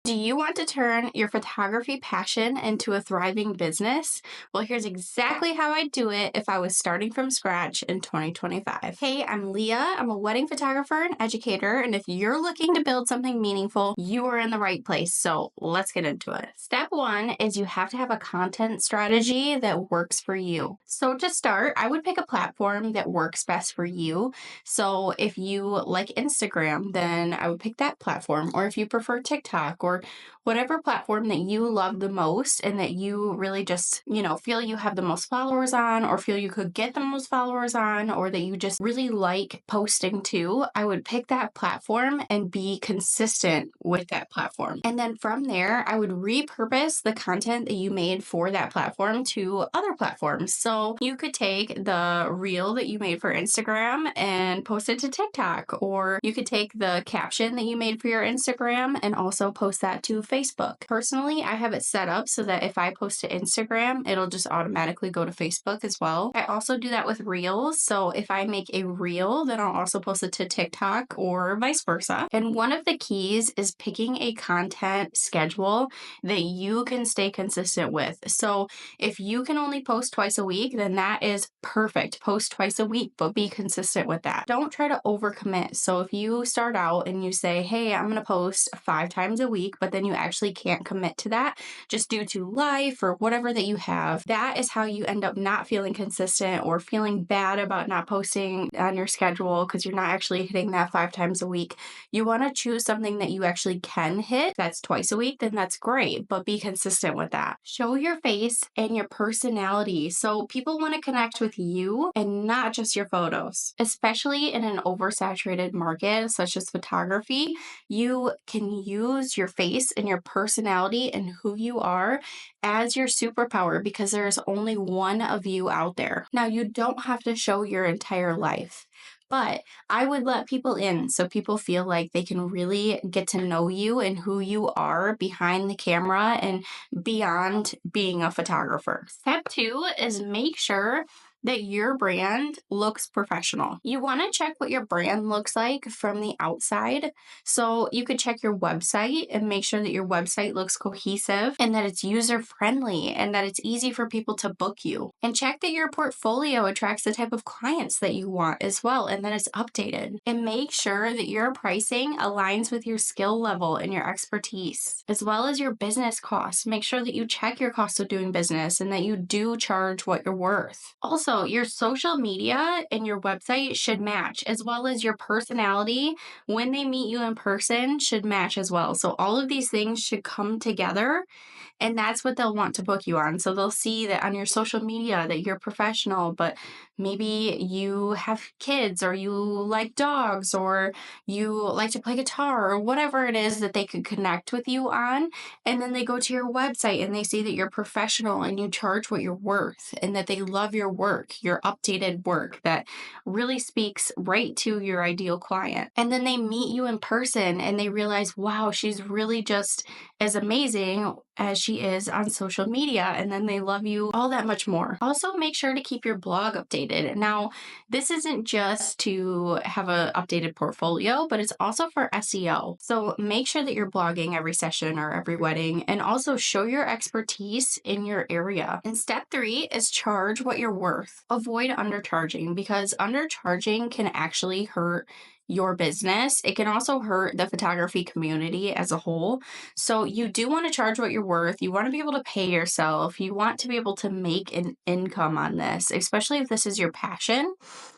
Do you want to turn your photography passion into a thriving business? Well, here's exactly how I'd do it if I was starting from scratch in 2025. Hey, I'm Leah. I'm a wedding photographer and educator, and if you're looking to build something meaningful, you are in the right place. So let's get into it. Step one is you have to have a content strategy that works for you. So to start, I would pick a platform that works best for you. So if you like Instagram, then I would pick that platform. Or if you prefer TikTok or whatever platform that you love the most and that you really just, feel you have the most followers on, or feel you could get the most followers on, or that you just really like posting to, I would pick that platform and be consistent with that platform. And then from there, I would repurpose the content that you made for that platform to other platforms. So you could take the reel that you made for Instagram and post it to TikTok, or you could take the caption that you made for your Instagram and also post that to Facebook. Personally, I have it set up so that if I post to Instagram, it'll just automatically go to Facebook as well. I also do that with reels. So if I make a reel, then I'll also post it to TikTok or vice versa. And one of the keys is picking a content schedule that you can stay consistent with. So if you can only post twice a week, then that is perfect. Post twice a week, but be consistent with that. Don't try to overcommit. So if you start out and you say, hey, I'm going to post 5 times a week, but then you actually can't commit to that just due to life or whatever that you have, that is how you end up not feeling consistent or feeling bad about not posting on your schedule because you're not actually hitting that 5 times a week. You want to choose something that you actually can hit. That's twice a week, then that's great, but be consistent with that. Show your face and your personality. So people want to connect with you and not just your photos, especially in an oversaturated market such as photography. You can use your face and your personality and who you are as your superpower because there's only one of you out there. Now, you don't have to show your entire life, but I would let people in so people feel like they can really get to know you and who you are behind the camera and beyond being a photographer. Step 2 is make sure that your brand looks professional. You want to check what your brand looks like from the outside. So you could check your website and make sure that your website looks cohesive and that it's user friendly and that it's easy for people to book you. And check that your portfolio attracts the type of clients that you want as well and that it's updated. And make sure that your pricing aligns with your skill level and your expertise, as well as your business costs. Make sure that you check your cost of doing business and that you do charge what you're worth. Also, your social media and your website should match, as well as your personality when they meet you in person should match as well. So all of these things should come together, and that's what they'll want to book you on. So they'll see that on your social media that you're professional, but maybe you have kids or you like dogs or you like to play guitar or whatever it is that they could connect with you on. And then they go to your website and they see that you're professional and you charge what you're worth and that they love your work, your updated work that really speaks right to your ideal client. And then they meet you in person and they realize, wow, she's really just as amazing as she is on social media, and then they love you all that much more. Also, make sure to keep your blog updated. Now, this isn't just to have an updated portfolio, but it's also for SEO. So make sure that you're blogging every session or every wedding, and also show your expertise in your area. And step 3 is charge what you're worth. Avoid undercharging because undercharging can actually hurt your business. It can also hurt the photography community as a whole. So you do want to charge what you're worth. You want to be able to pay yourself. You want to be able to make an income on this, especially if this is your passion.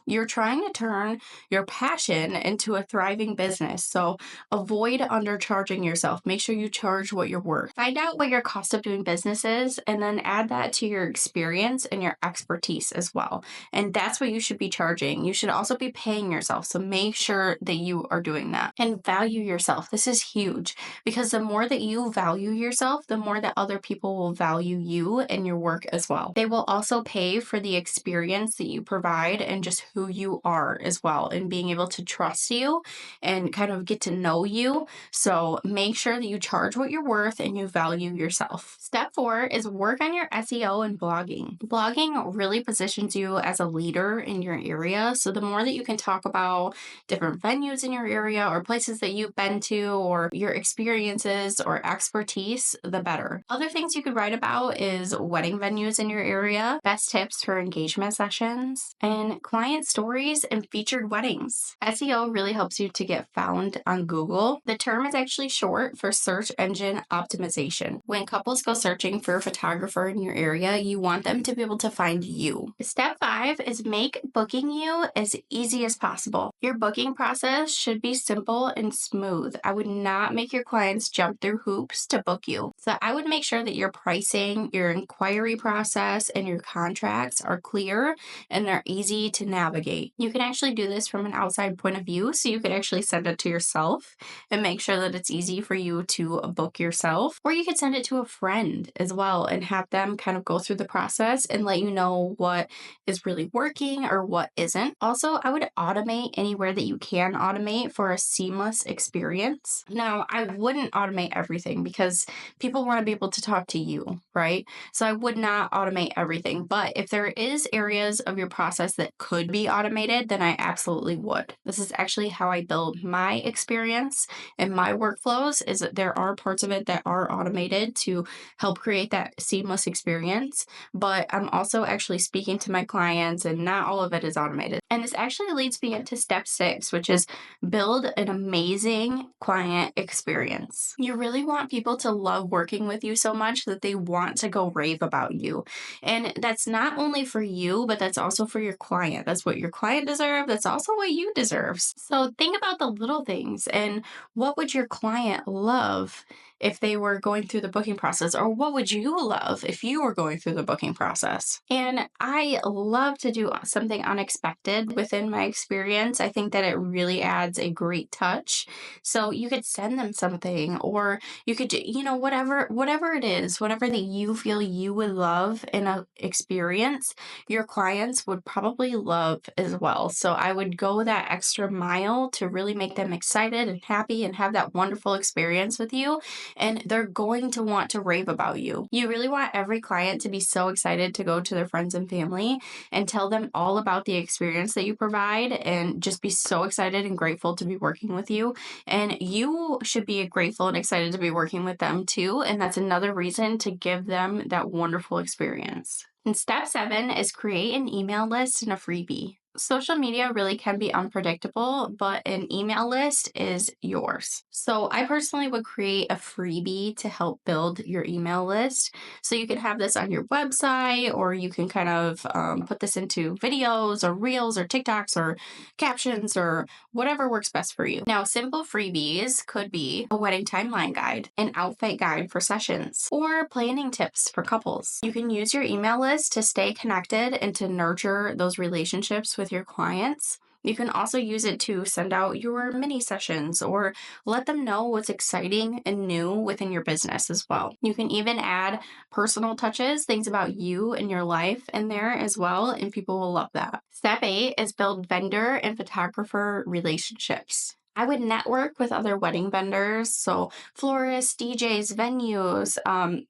You're trying to turn your passion into a thriving business. So avoid undercharging yourself. Make sure you charge what you're worth. Find out what your cost of doing business is and then add that to your experience and your expertise as well. And that's what you should be charging. You should also be paying yourself. So make sure that you are doing that and value yourself. This is huge because the more that you value yourself, the more that other people will value you and your work as well. They will also pay for the experience that you provide and just who you are as well and being able to trust you and kind of get to know you. So make sure that you charge what you're worth and you value yourself. Step 4 is work on your SEO and blogging. Blogging really positions you as a leader in your area. So the more that you can talk about different venues in your area or places that you've been to or your experiences or expertise, the better. Other things you could write about is wedding venues in your area, best tips for engagement sessions, and client stories and featured weddings. SEO really helps you to get found on Google. The term is actually short for search engine optimization. When couples go searching for a photographer in your area, you want them to be able to find you. Step 5 is make booking you as easy as possible. Your booking process should be simple and smooth. I would not make your clients jump through hoops to book you. So I would make sure that your pricing, your inquiry process, and your contracts are clear and they're easy to navigate. You can actually do this from an outside point of view, so you could actually send it to yourself and make sure that it's easy for you to book yourself. Or you could send it to a friend as well and have them kind of go through the process and let you know what is really working or what isn't. Also, I would automate anywhere that you can automate for a seamless experience. Now, I wouldn't automate everything because people want to be able to talk to you, right? So I would not automate everything. But if there is areas of your process that could be automated, then I absolutely would. This is actually how I build my experience and my workflows, is that there are parts of it that are automated to help create that seamless experience. But I'm also actually speaking to my clients and not all of it is automated. And this actually leads me into step 6, which is build an amazing client experience. You really want people to love working with you so much that they want to go rave about you. And that's not only for you, but that's also for your client. That's what your client deserves. That's also what you deserve. So think about the little things and what would your client love if they were going through the booking process, or what would you love if you were going through the booking process? And I love to do something unexpected within my experience. I think that it really adds a great touch. So you could send them something, or you could, whatever it is, whatever that you feel you would love in a experience, your clients would probably love as well. So I would go that extra mile to really make them excited and happy and have that wonderful experience with you. And they're going to want to rave about you. You really want every client to be so excited to go to their friends and family and tell them all about the experience that you provide and just be so excited and grateful to be working with you. And you should be grateful and excited to be working with them too. And that's another reason to give them that wonderful experience. And step 7 is create an email list and a freebie. Social media really can be unpredictable, but an email list is yours. So I personally would create a freebie to help build your email list. So you can have this on your website, or you can kind of put this into videos or reels or TikToks or captions or whatever works best for you. Now, simple freebies could be a wedding timeline guide, an outfit guide for sessions, or planning tips for couples. You can use your email list to stay connected and to nurture those relationships with your clients. You can also use it to send out your mini sessions or let them know what's exciting and new within your business as well. You can even add personal touches, things about you and your life in there as well, and people will love that. Step 8 is build vendor and photographer relationships. I would network with other wedding vendors, so florists, DJs, venues,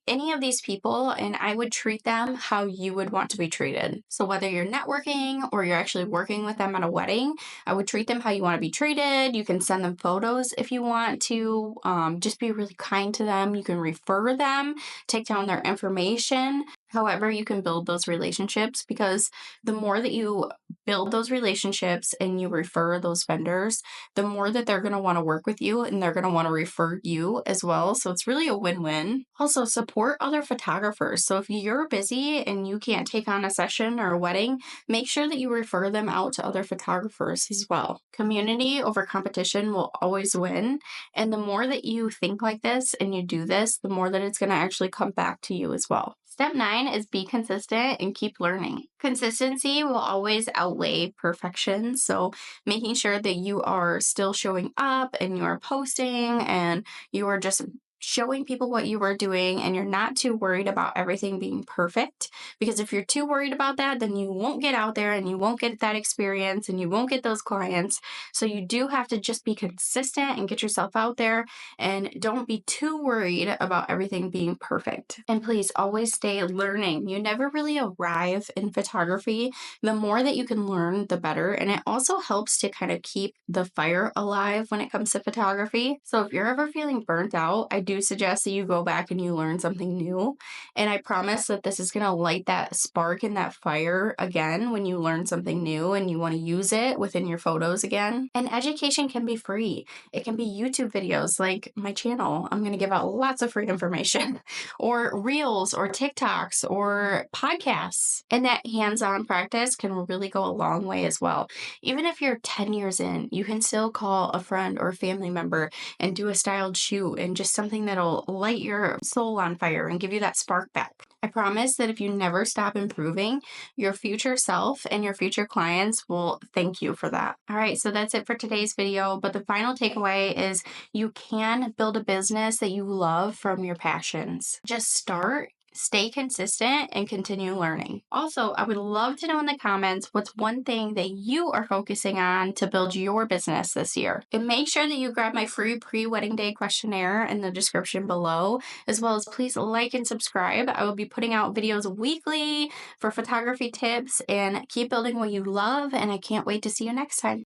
any of these people, and I would treat them how you would want to be treated. So whether you're networking or you're actually working with them at a wedding, I would treat them how you want to be treated. You can send them photos if you want to. Just be really kind to them. You can refer them, take down their information. However, you can build those relationships, because the more that you build those relationships and you refer those vendors, the more that they're going to want to work with you and they're going to want to refer you as well. So it's really a win-win. Also, support other photographers. So if you're busy and you can't take on a session or a wedding, make sure that you refer them out to other photographers as well. Community over competition will always win. And the more that you think like this and you do this, the more that it's going to actually come back to you as well. Step 9 is be consistent and keep learning. Consistency will always outweigh perfection. So making sure that you are still showing up and you are posting and you are just showing people what you are doing and you're not too worried about everything being perfect. Because if you're too worried about that, then you won't get out there and you won't get that experience and you won't get those clients. So you do have to just be consistent and get yourself out there and don't be too worried about everything being perfect. And please always stay learning. You never really arrive in photography. The more that you can learn, the better. And it also helps to kind of keep the fire alive when it comes to photography. So if you're ever feeling burnt out, I do suggest that you go back and you learn something new. And I promise that this is going to light that spark and that fire again when you learn something new and you want to use it within your photos again. And education can be free. It can be YouTube videos like my channel. I'm going to give out lots of free information, or reels or TikToks or podcasts. And that hands-on practice can really go a long way as well. Even if you're 10 years in, you can still call a friend or family member and do a styled shoot and just something that'll light your soul on fire and give you that spark back. I promise that if you never stop improving, your future self and your future clients will thank you for that. All right, so that's it for today's video. But the final takeaway is you can build a business that you love from your passions. Just start. Stay consistent and continue learning. Also, I would love to know in the comments what's one thing that you are focusing on to build your business this year. And make sure that you grab my free pre-wedding day questionnaire in the description below, as well as please like and subscribe. I will be putting out videos weekly for photography tips, and keep building what you love, and I can't wait to see you next time.